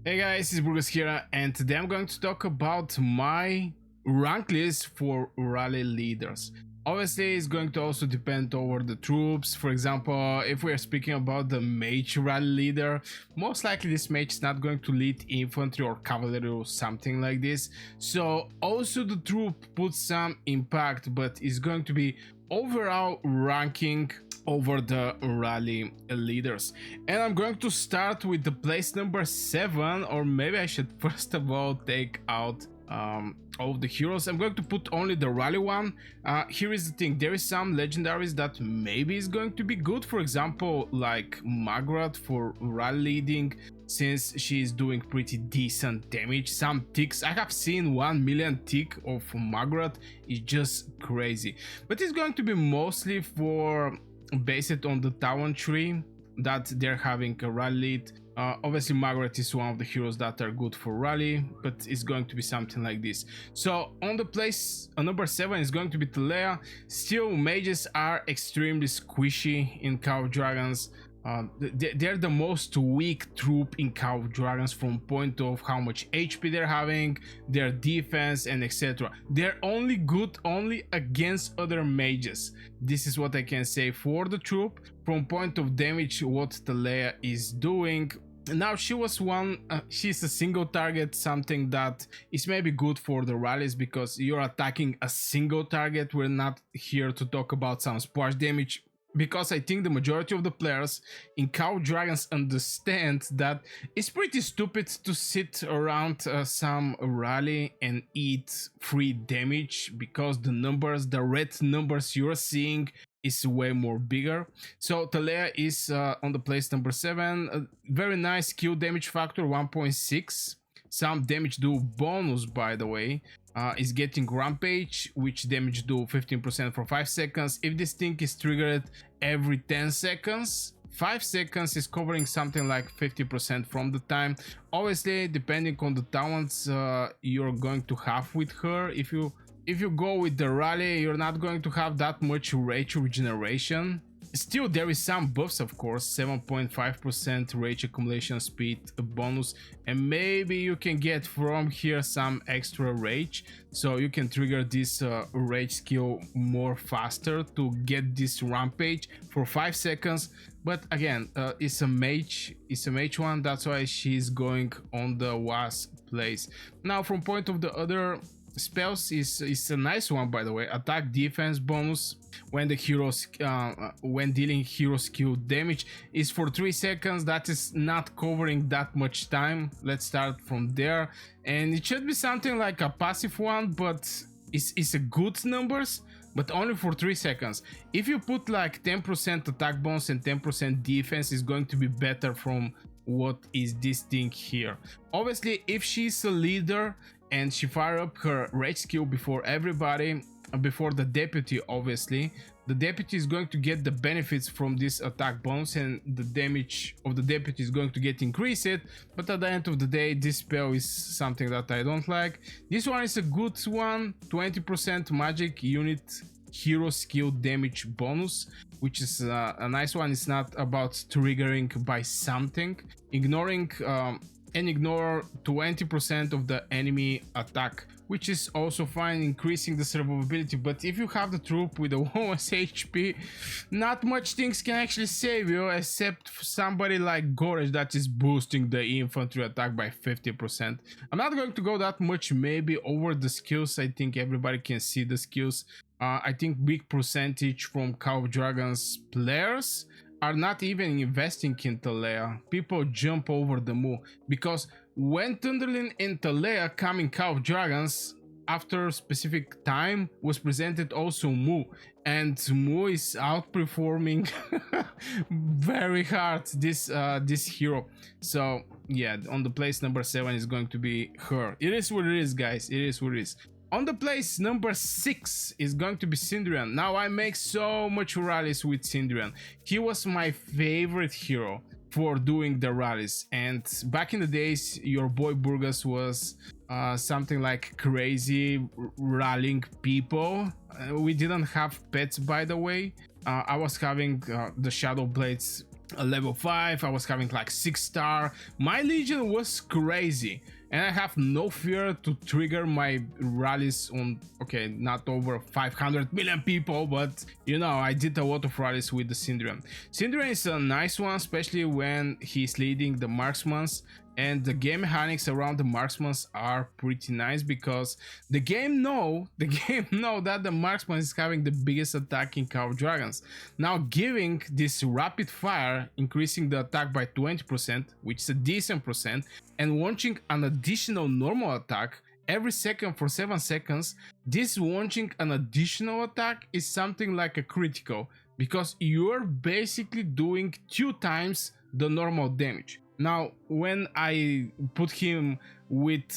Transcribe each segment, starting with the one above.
Hey guys, it's Burgos here, and today I'm going to talk about my rank list for rally leaders. Obviously, it's going to also depend over the troops. For example, if we are speaking about the mage rally leader, most likely this mage is not going to lead infantry or cavalry or something like this. So also the troop puts some impact, but it's going to be overall ranking over the rally leaders. And I'm going to start with the place number 7, or maybe I should first of all take out all of the heroes. I'm going to put only the rally one. Here is the thing, there is some legendaries that maybe is going to be good, for example like Magrat for rally leading, since she's doing pretty decent damage. Some ticks, I have seen 1 million tick of Magrat, is just crazy, but it's going to be mostly for based on the talent tree that they're having a rally lead. Obviously Margaret is one of the heroes that are good for rally, but it's going to be something like this. So on the place number 7 is going to be Talea. Still, mages are extremely squishy in Call of Dragons. They're the most weak troop in Call of Dragons from point of how much HP they're having, their defense, and etc. They're only good only against other mages. This is what I can say for the troop. From point of damage, what Talea is doing. Now she's a single target, something that is maybe good for the rallies because you're attacking a single target. We're not here to talk about some splash damage, because I think the majority of the players in Call of Dragons understand that it's pretty stupid to sit around some rally and eat free damage, because the red numbers you're seeing is way more bigger. So Talea is on the place number 7. Very nice skill damage factor 1.6. Some damage do bonus, by the way, is getting Rampage, which damage do 15% for 5 seconds. If this thing is triggered every 10 seconds, 5 seconds is covering something like 50% from the time. Obviously, depending on the talents you're going to have with her, if you go with the rally, you're not going to have that much rage regeneration. Still, there is some buffs, of course, 7.5% rage accumulation speed bonus, and maybe you can get from here some extra rage, so you can trigger this rage skill more faster to get this rampage for 5 seconds. But again, it's a mage one, that's why she's going on the WASP place. Now, from point of the other spells is a nice one, by the way. Attack defense bonus when the heroes when dealing hero skill damage is for 3 seconds. That is not covering that much time. Let's start from there, and it should be something like a passive one, but it's a good numbers, but only for 3 seconds. If you put like 10% attack bonus and 10% defense, is going to be better from what is this thing here. Obviously, if she's a leader and she fire up her rage skill before everybody, before the deputy, obviously the deputy is going to get the benefits from this attack bonus, and the damage of the deputy is going to get increased. But at the end of the day, this spell is something that I don't like. This one is a good one, 20% magic unit hero skill damage bonus, which is a nice one. It's not about triggering by something. Ignore 20% of the enemy attack, which is also fine, increasing the survivability. But if you have the troop with the lowest HP, not much things can actually save you, except somebody like Gorge that is boosting the infantry attack by 50%. I'm not going to go that much maybe over the skills. I think everybody can see the skills. I think big percentage from Call of Dragons players are not even investing in Talea. People jump over the Mu, because when Thunderlin and Talea come in Call of Dragons, after a specific time was presented also Mu, and Mu is outperforming very hard this hero. So yeah, on the place number 7 is going to be her. It is what it is, guys. It is what it is. On the place number 6 is going to be Syndrian. Now, I make so much rallies with Syndrian. He was my favorite hero for doing the rallies, and back in the days your boy Burgos was something like crazy rallying people. We didn't have pets, by the way. I was having the Shadow Blades a level 5. I was having like 6-star. My Legion was crazy, and I have no fear to trigger my rallies on, okay, not over 500 million people, but you know, I did a lot of rallies with the Syndrian. Syndrian is a nice one, especially when he's leading the marksmans, and the game mechanics around the marksmans are pretty nice because the game know that the marksman is having the biggest attack in Call of Dragons. Now giving this rapid fire, increasing the attack by 20%, which is a decent percent, and launching an additional normal attack every second for 7 seconds, this launching an additional attack is something like a critical, because you're basically doing 2 times the normal damage. Now, when I put him with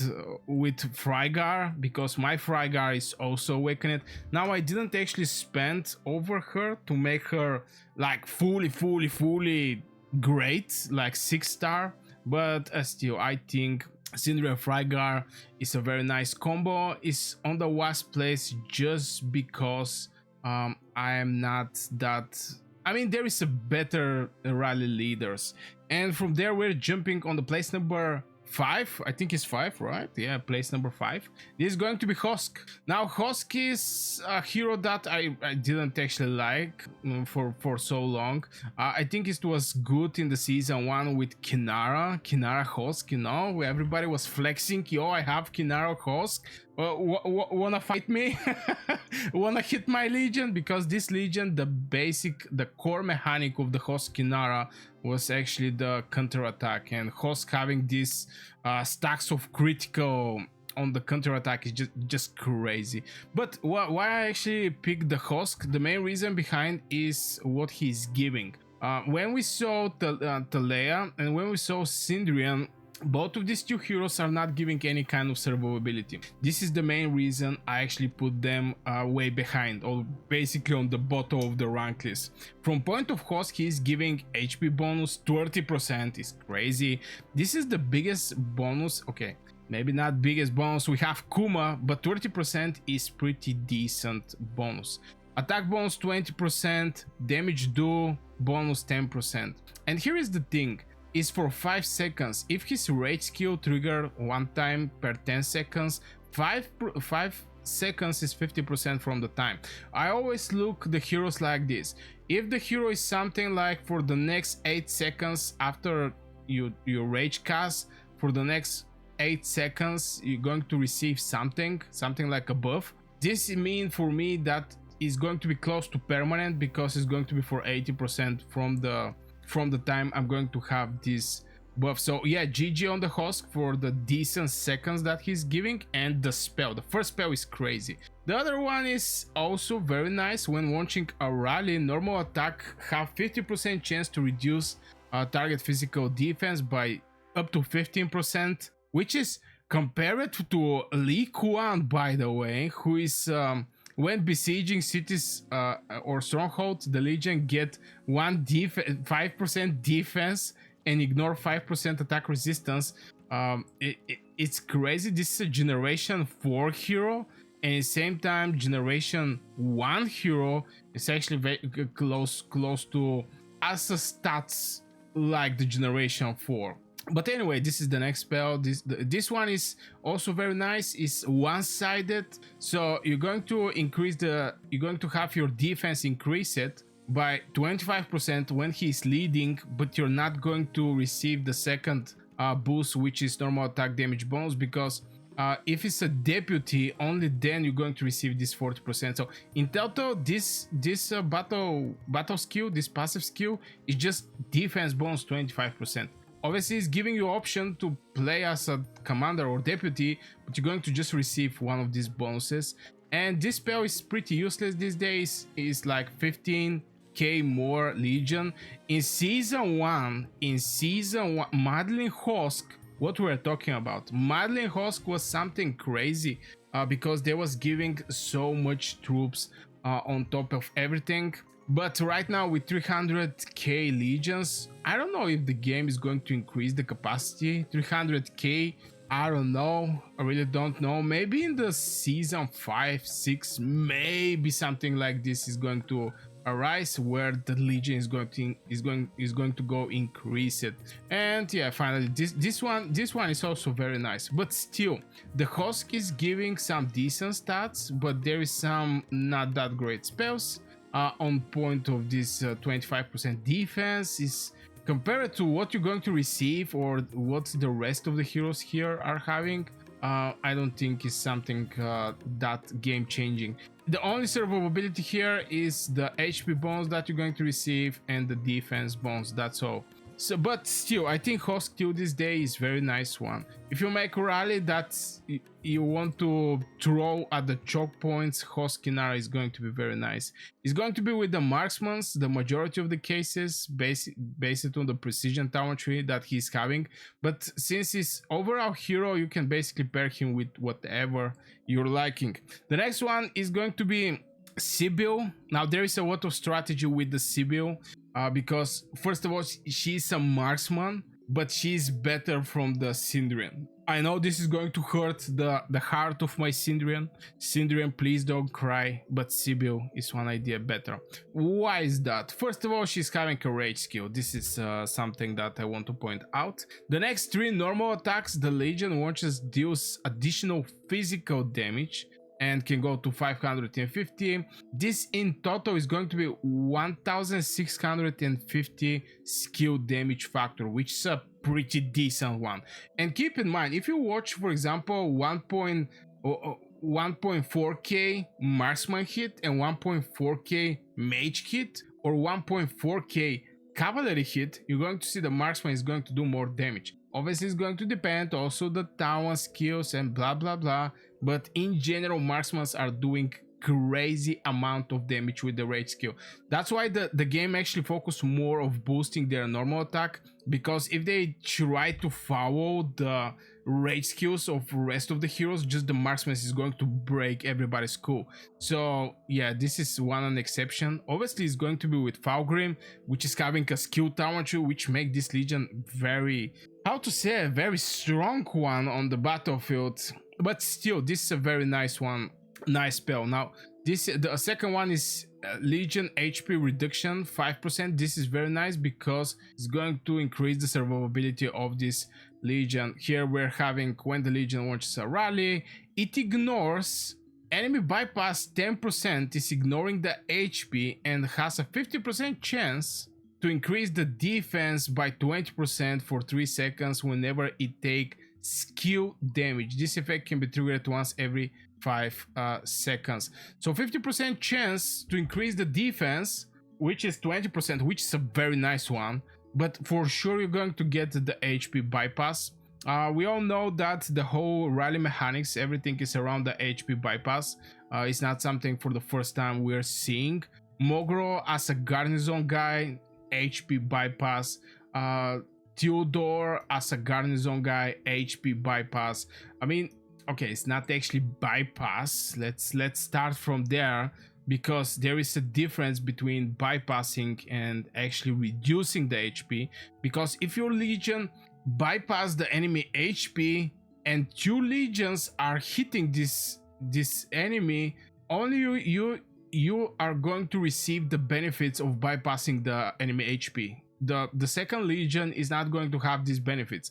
Frygar, because my Frygar is also awakened, now I didn't actually spend over her to make her like fully great, like 6-star, but still, I think Syndrian Frygar is a very nice combo. It's on the last place just because I am not that. I mean, there is a better rally leaders, and from there we're jumping on the place number 5. I think it's 5, right? Yeah, place number 5. This is going to be Hosk. Now Hosk is a hero that I didn't actually like for so long. I think it was good in the season 1 with Kinara Hosk, you know, where everybody was flexing, yo, I have Kinara Hosk. Wanna fight me? Wanna hit my Legion? Because this Legion, the core mechanic of the Hosk Kinara was actually the counter attack, and Hosk having these stacks of critical on the counter attack is just crazy. But why I actually picked the Hosk, the main reason behind is what he's giving. When we saw Talea and when we saw Syndrian, both of these 2 heroes are not giving any kind of survivability. This is the main reason I actually put them way behind, or basically on the bottom of the rank list. From point of Hosk, he is giving HP bonus 30%, is crazy. This is the biggest bonus, okay, maybe not biggest bonus, we have Kuma, but 30% is pretty decent bonus. Attack bonus 20%, damage do bonus 10%. And here is the thing, is for 5 seconds. If his rage skill trigger 1 time per 10 seconds, 5 seconds is 50% from the time. I always look the heroes like this. If the hero is something like for the next 8 seconds after you rage cast, for the next 8 seconds you're going to receive something like a buff. This means for me that is going to be close to permanent, because it's going to be for 80% from the time I'm going to have this buff. So yeah, GG on the Hosk for the decent seconds that he's giving, and the spell. The first spell is crazy. The other one is also very nice. When launching a rally, normal attack have 50% chance to reduce target physical defense by up to 15%, which is compared to Lee Kuan, by the way, who is when besieging cities or strongholds, the Legion get 5% defense and ignore 5% attack resistance. It's crazy. This is a generation 4 hero, and at the same time generation 1 hero is actually very close to as a stats like the generation 4. But anyway, this is the next spell. This one is also very nice. It's one-sided, so you're going to have your defense increase it by 25% when he's leading, but you're not going to receive the second boost, which is normal attack damage bonus, because if it's a deputy, only then you're going to receive this 40%. So in total, this battle skill, this passive skill, is just defense bonus 25%. Obviously, it's giving you option to play as a commander or deputy, but you're going to just receive one of these bonuses. And this spell is pretty useless these days. It's like 15k more Legion. In season 1, Madeline Hosk, what we're talking about, Madeline Hosk was something crazy because they was giving so much troops on top of everything. But right now with 300k legions, I don't know if the game is going to increase the capacity. 300k, I don't know, I really don't know. Maybe in the season 5, 6, maybe something like this is going to arise, where the Legion is going to go increase it. And yeah, finally this one is also very nice, but still the Husk is giving some decent stats, but there is some not that great spells. On point of this 25% defense is compared to what you're going to receive or what the rest of the heroes here are having. I don't think is something that game changing. The only survivability here is the HP bonus that you're going to receive and the defense bonus, that's all. So, but still, I think Husk till this day is very nice one. If you make a rally that you want to throw at the choke points, Husk Inara is going to be very nice. It's going to be with the marksmans, the majority of the cases, based on the precision talentry that he's having. But since he's overall hero, you can basically pair him with whatever you're liking. The next one is going to be Sybil. Now there is a lot of strategy with the Sybil. Because first of all, she's a marksman, but she's better from the Syndrian. I know this is going to hurt the heart of my Syndrian. Syndrian, please don't cry, but Sybil is one idea better. Why is that? First of all, she's having a rage skill. This is something that I want to point out. The next 3 normal attacks, the Legion launches deals additional physical damage and can go to 550. This in total is going to be 1650 skill damage factor, which is a pretty decent one. And keep in mind, if you watch, for example, 1.4k marksman hit and 1.4k mage hit, or 1.4k cavalry hit, you're going to see the marksman is going to do more damage. Obviously, it's going to depend also the talent skills and blah blah blah, but in general, marksmans are doing crazy amount of damage with the rage skill. That's why the game actually focus more of boosting their normal attack, because if they try to follow the rage skills of rest of the heroes, just the marksman is going to break everybody's cool. So yeah, this is an exception. Obviously, it's going to be with Falgrim, which is having a skill talent, which make this Legion very, how to say, a very strong one on the battlefield. But still, this is a very nice one, nice spell. Now the second one is Legion HP reduction 5%. This is very nice because it's going to increase the survivability of this Legion. Here we're having, when the Legion launches a rally, it ignores enemy bypass 10%, is ignoring the HP and has a 50% chance to increase the defense by 20% for 3 seconds whenever it takes skill damage. This effect can be triggered once every 5 seconds. So 50% chance to increase the defense, which is 20%, which is a very nice one. But for sure you're going to get the HP bypass. We all know that the whole rally mechanics, everything is around the HP bypass. It's not something for the first time we're seeing. Mogro as a garrison guy, HP bypass. Theodore as a garrison guy, HP bypass. I mean, okay, it's not actually bypass. Let's start from there, because there is a difference between bypassing and actually reducing the HP. Because if your Legion bypass the enemy HP and 2 legions are hitting this enemy, only you are going to receive the benefits of bypassing the enemy HP. The second legion is not going to have these benefits.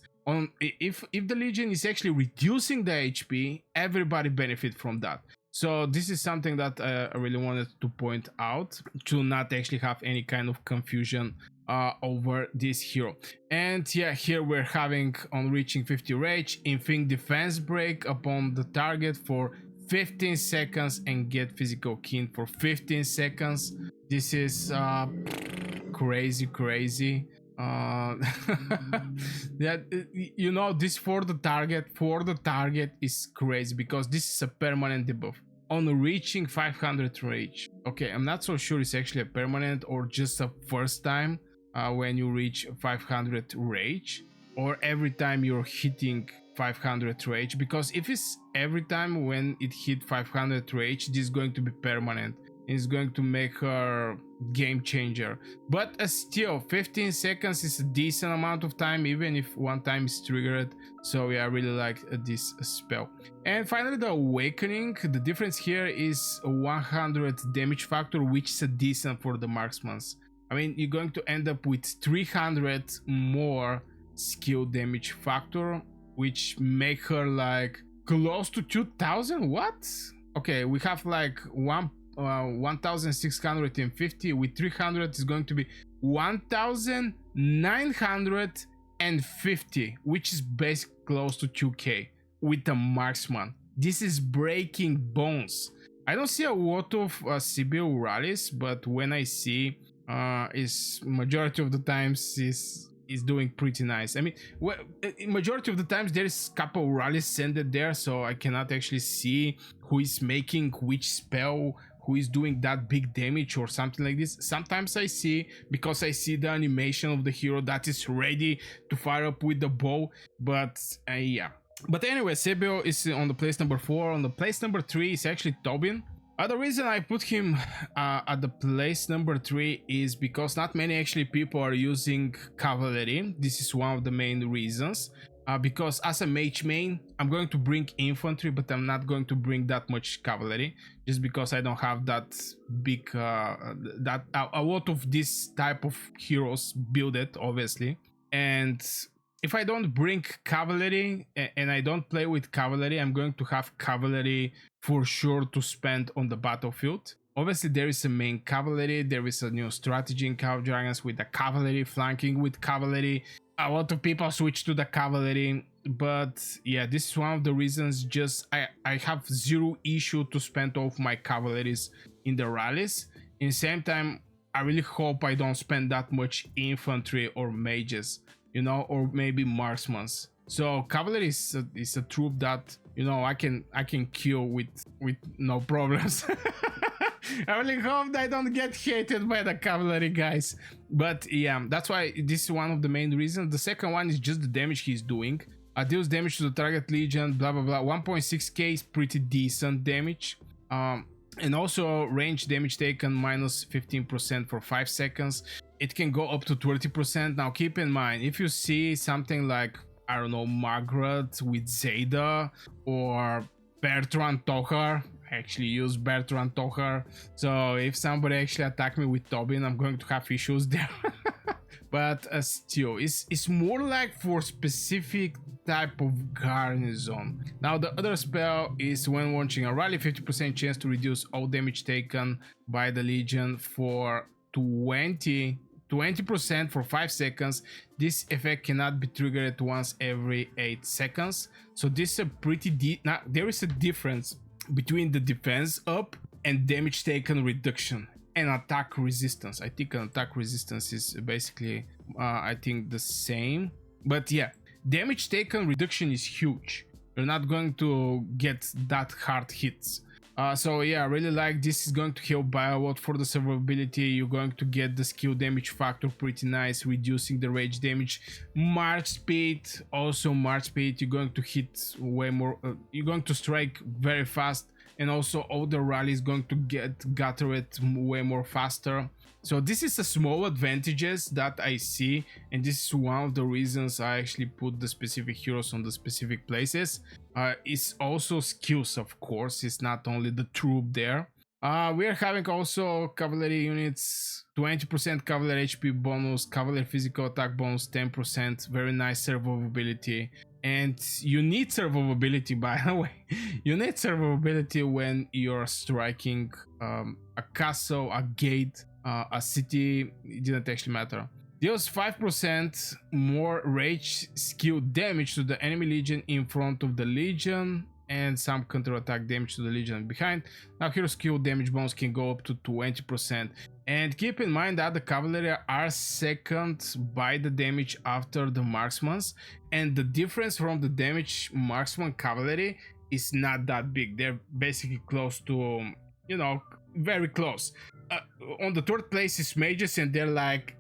If the legion is actually reducing the HP, everybody benefit from that. So this is something that I really wanted to point out, to not actually have any kind of confusion over this hero. And yeah, here we're having, on reaching 50 rage, infinite defense break upon the target for 15 seconds and get physical kin for 15 seconds. This is crazy. Yeah, you know, this for the target is crazy, because this is a permanent debuff on reaching 500 rage. Okay, I'm not so sure it's actually a permanent or just a first time when you reach 500 rage, or every time you're hitting 500 rage. Because if it's every time when it hit 500 rage, this is going to be permanent. It's going to make her game changer. But still, 15 seconds is a decent amount of time, even if one time is triggered. So yeah, I really like this spell. And finally, the Awakening. The difference here is a 100 damage factor, which is a decent for the marksmans. I mean, you're going to end up with 300 more skill damage factor, which make her like close to 2000. What? Okay, we have like 1650. With 300 is going to be 1950, which is basically close to 2k with the marksman. This is breaking bones. I don't see a lot of Sibyl rallies, but when I see, is majority of the times is doing pretty nice. I mean, well, majority of the times there is couple rallies sent there, so I cannot actually see who is making which spell, who is doing that big damage or something like this. Sometimes I see, because I see the animation of the hero that is ready to fire up with the bow, but yeah. But anyway, Sibyl is on the place number 4. On the place number 3 is actually Tobin. The reason I put him at the place number 3 is because not many actually people are using cavalry. This is one of the main reasons. Because as a mage main, I'm going to bring infantry, but I'm not going to bring that much cavalry, just because I don't have that big, a lot of this type of heroes build it, obviously. And if I don't bring cavalry and I don't play with cavalry, I'm going to have cavalry for sure to spend on the battlefield. Obviously, there is a main cavalry. There is a new strategy in Call of Dragons with the cavalry, flanking with cavalry. A lot of people switch to the cavalry, but yeah, this is one of the reasons. Just I have zero issue to spend all of my cavalries in the rallies. In the same time, I really hope I don't spend that much infantry or mages, you know, or maybe marksmans. So cavalry is a troop that, you know, I can kill with no problems. I really hope I don't get hated by the cavalry guys. But yeah, that's why this is one of the main reasons. The second one is just the damage he's doing. Deals damage to the target legion, blah blah blah. 1.6k is pretty decent damage. And also range damage taken minus 15% for 5 seconds. It can go up to 20%. Now keep in mind, if you see something like, I don't know, Margaret with Zeta or Bertrand Tohar, I actually use Bertrand Tohar. So if somebody actually attack me with Tobin, I'm going to have issues there. But still, it's more like for specific type of garrison. Now the other spell is when launching a rally, 50% chance to reduce all damage taken by the legion for 20% for 5 seconds. This effect cannot be triggered once every 8 seconds. So this is a pretty now there is a difference between the defense up and damage taken reduction and attack resistance. I think an attack resistance is basically I think the same, but yeah, damage taken reduction is huge. You're not going to get that hard hits. So yeah, I really like this. Is going to help by a lot for the survivability. You're going to get the skill damage factor pretty nice, reducing the rage damage. March speed, also march speed, you're going to hit way more, you're going to strike very fast, and also all the rally is going to get guttered way more faster. So this is a small advantages that I see, and this is one of the reasons I actually put the specific heroes on the specific places. It's also skills, of course. It's not only the troop there. We are having also cavalry units, 20% cavalry HP bonus, cavalry physical attack bonus, 10%. Very nice survivability. And you need survivability, by the way. You need survivability when you're striking a castle, a gate, a city. It didn't actually matter. Deals 5% more rage skill damage to the enemy legion in front of the legion, and some counter attack damage to the legion behind. Now hero skill damage bonus can go up to 20%. And keep in mind that the cavalry are second by the damage after the marksmans, and the difference from the damage marksman cavalry is not that big. They're basically close to, you know, very close. On the third place is mages, and they're like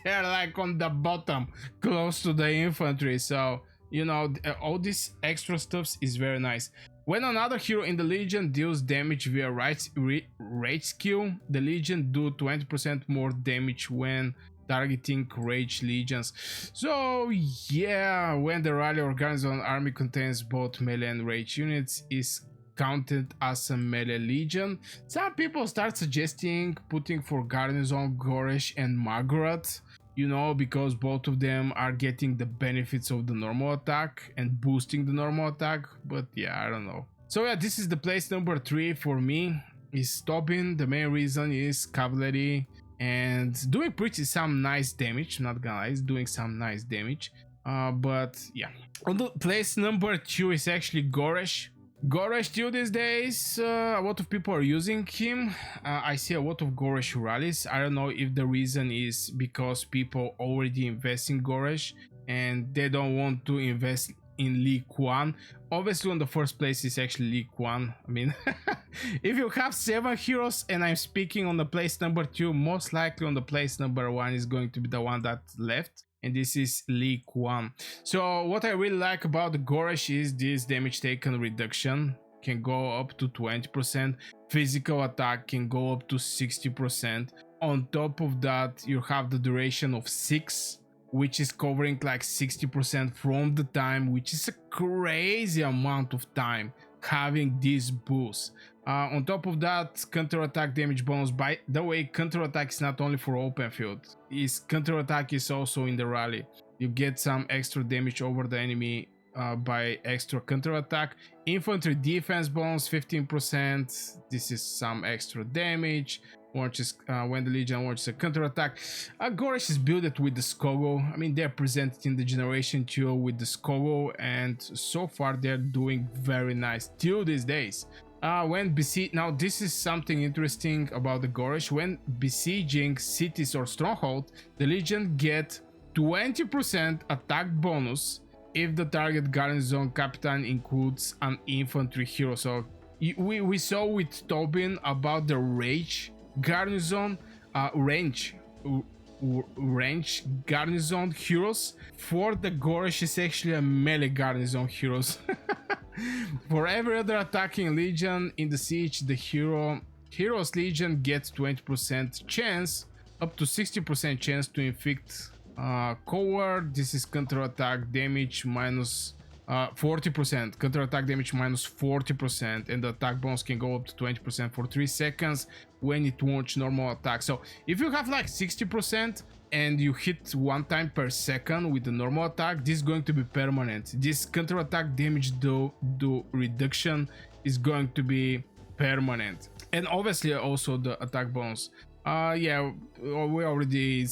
they're like on the bottom, close to the infantry. So, you know, all this extra stuff is very nice. When another hero in the Legion deals damage via rage skill, the Legion do 20% more damage when targeting rage legions. So yeah, when the rally or garrison army contains both melee and rage units, is counted as a melee legion. Some people start suggesting putting for garrison Goresh and Margaret, you know, because both of them are getting the benefits of the normal attack and boosting the normal attack, but yeah, I don't know. So yeah, this is the place number 3 for me, is Tobin. The main reason is cavalry and doing some nice damage, not gonna lie, it's doing some nice damage. But yeah, on the place number 2 is actually Goresh. Goresh still these days, a lot of people are using him. I see a lot of Goresh rallies. I don't know if the reason is because people already invest in Goresh and they don't want to invest in Lee Quan. Obviously on the first place is actually Lee Quan. I mean, if you have 7 heroes and I'm speaking on the place number 2, most likely on the place number 1 is going to be the one that's left, and this is Lee Quan. So what I really like about the Goresh is this damage taken reduction can go up to 20%, physical attack can go up to 60%. On top of that, you have the duration of 6, which is covering like 60% from the time, which is a crazy amount of time having this boost. On top of that, counter-attack damage bonus. By the way, counter-attack is not only for open field, counter-attack is also in the rally. You get some extra damage over the enemy by extra counter-attack. Infantry defense bonus 15%. This is some extra damage. When the Legion launches a counter-attack. Goresh is built with the Skogo. I mean, they're presented in the Generation 2 with the Skogo, and so far they're doing very nice till these days. Now this is something interesting about the Goresh. When besieging cities or stronghold, the Legion get 20% attack bonus if the target garrison captain includes an infantry hero. So we saw with Tobin about the rage garrison, range garrison heroes. For the Goresh is actually a melee garrison heroes. For every other attacking legion in the siege, the hero's legion gets 20% chance, up to 60% chance to inflict coward. This is counter-attack damage minus 40%, counter-attack damage minus 40%, and the attack bonus can go up to 20% for 3 seconds when it launches normal attack. So if you have like 60% and you hit 1 time per second with the normal attack, this is going to be permanent. This counter-attack damage do reduction is going to be permanent, and obviously also the attack bonus. Yeah, we already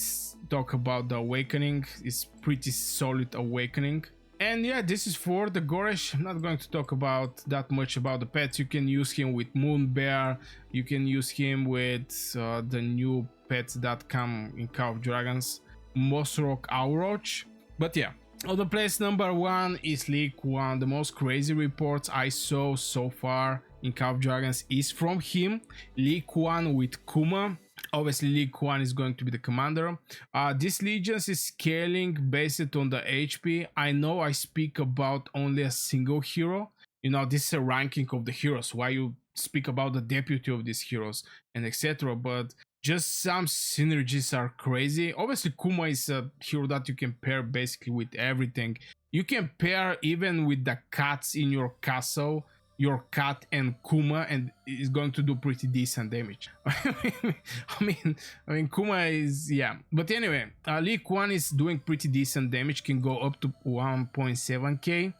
talked about the awakening. It's pretty solid awakening. And yeah, this is for the Goresh. I'm not going to talk about that much about the pets. You can use him with Moon Bear. You can use him with the new pets that come in Call of Dragons, Mosrock Auroch. But yeah, on the place number 1 is Lee Quan. The most crazy reports I saw so far in Call of Dragons is from him. Lee Quan with Kuma. Obviously Lee Quan is going to be the commander. This legions is scaling based on the HP. I know I speak about only a single hero. You know, this is a ranking of the heroes, why you speak about the deputy of these heroes and etc. But just some synergies are crazy. Obviously Kuma is a hero that you can pair basically with everything. You can pair even with the cats in your castle, your cat and Kuma, and it's going to do pretty decent damage. I mean Kuma is, yeah. But anyway, Lee Quan is doing pretty decent damage, can go up to 1.7k.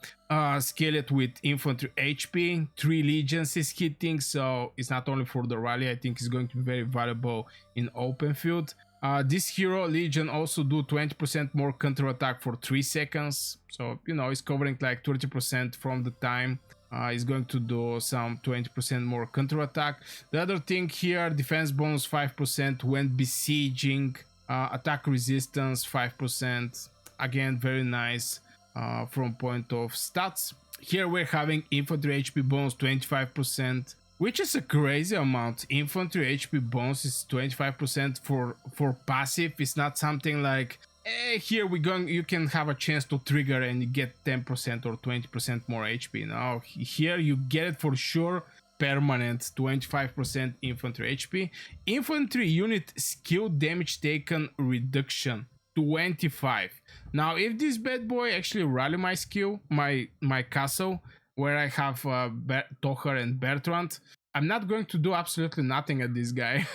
Scale it with infantry HP, 3 legions is hitting, so it's not only for the rally. I think it's going to be very valuable in open field. This hero legion also do 20% more counter attack for 3 seconds, so you know, it's covering like 30% from the time. Is going to do some 20% more counter attack. The other thing here, defense bonus 5% when besieging, attack resistance 5%. Again, very nice from point of stats. Here we're having infantry HP bonus 25%, which is a crazy amount. Infantry HP bonus is 25% for passive. It's not something like Here we going, you can have a chance to trigger and you get 10% or 20% more HP. Now here you get it for sure, permanent 25% infantry HP. Infantry unit skill damage taken reduction 25. Now if this bad boy actually rally my skill, my castle, where I have Tohar and Bertrand, I'm not going to do absolutely nothing at this guy.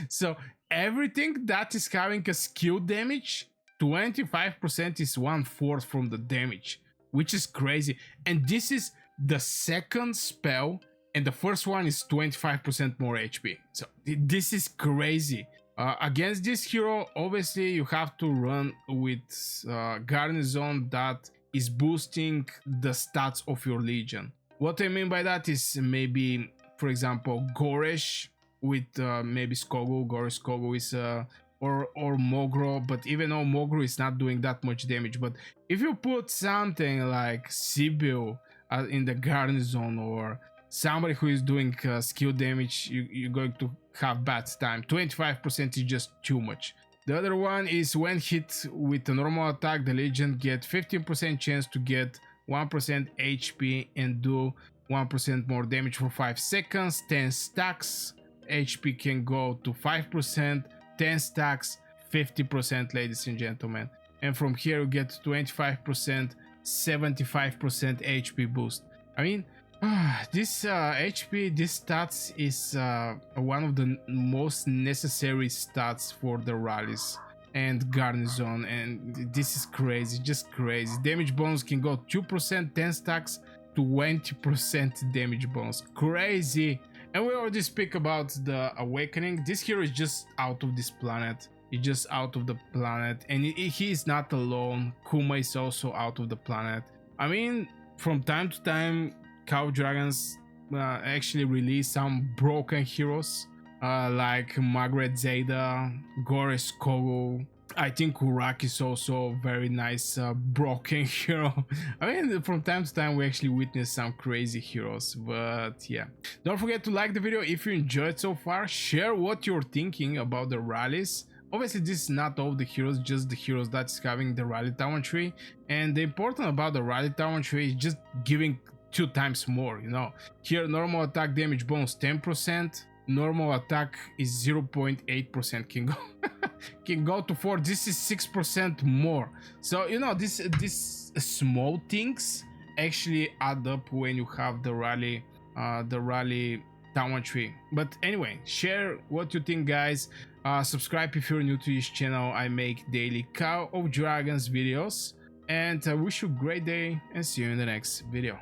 So everything that is having a skill damage, 25% is 1/4 from the damage, which is crazy. And this is the second spell, and the first one is 25% more HP. So this is crazy. Against this hero, obviously you have to run with garnison that is boosting the stats of your legion. What I mean by that is maybe, for example, Goresh with maybe Skogu. Goresh Skogu is or Mogro, but even though Mogro is not doing that much damage, but if you put something like Sibyl in the garnison, or somebody who is doing skill damage, you're going to have bad time. 25% is just too much. The other one is when hit with a normal attack, the Legion get 15% chance to get 1% HP and do 1% more damage for 5 seconds. 10 stacks, HP can go to 5%, 10 stacks, 50%, ladies and gentlemen. And from here you get 25%, 75% HP boost. I mean, this HP, this stats is one of the most necessary stats for the rallies and garnison, and this is crazy, just crazy. Damage bonus can go 2%, 10 stacks, 20% damage bonus, crazy. And we already speak about the awakening. This hero is just out of this planet. He's just out of the planet, and he is not alone. Kuma is also out of the planet. I mean, from time to time Call of Dragons actually release some broken heroes like Margaret Zeta, Goresh Skogu. I think Urak is also a very nice broken hero. I mean, from time to time we actually witness some crazy heroes, but yeah. Don't forget to like the video if you enjoyed so far. Share what you're thinking about the rallies. Obviously this is not all the heroes, just the heroes that's having the rally talent tree. And the important about the rally talent tree is just giving 2 times more, you know. Here normal attack damage bonus 10%, normal attack is 0.8%, can go to 4. This is 6% more. So you know, this small things actually add up when you have the rally talent tree. But anyway, share what you think, guys. Subscribe if you're new to this channel. I make daily Call of Dragons videos, and I wish you a great day and see you in the next video.